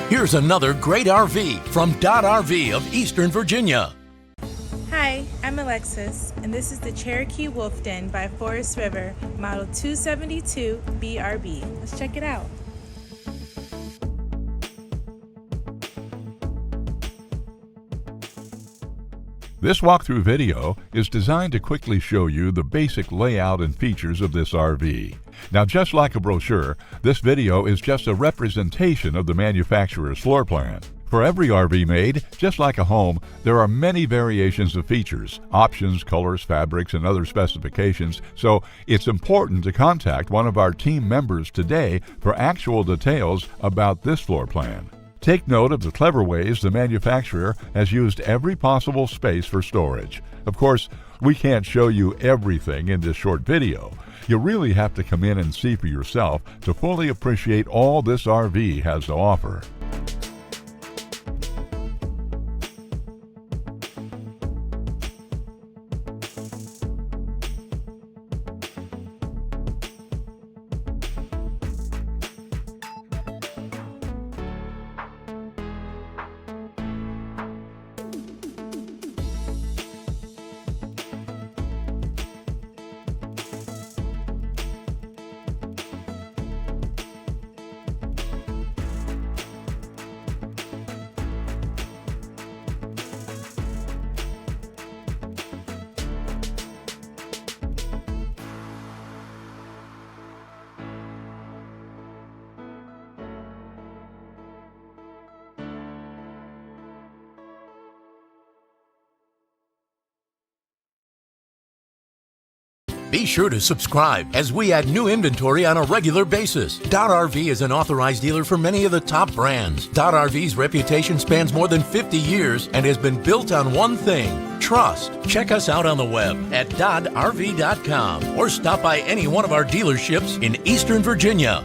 Here's another great RV from Dodd RV of Eastern Virginia. Hi, I'm Alexis, and this is the Cherokee Wolf Den by Forest River, model 272BRB. Let's check it out. This walkthrough video is designed to quickly show you the basic layout and features of this RV. Now, just like a brochure, this video is just a representation of the manufacturer's floor plan. For every RV made, just like a home, there are many variations of features, options, colors, fabrics, and other specifications, so it's important to contact one of our team members today for actual details about this floor plan. Take note of the clever ways the manufacturer has used every possible space for storage. Of course, we can't show you everything in this short video. You really have to come in and see for yourself to fully appreciate all this RV has to offer. Be sure to subscribe as we add new inventory on a regular basis. Dodd RV is an authorized dealer for many of the top brands. Dodd RV's reputation spans more than 50 years and has been built on one thing: trust. Check us out on the web at doddrv.com or stop by any one of our dealerships in Eastern Virginia.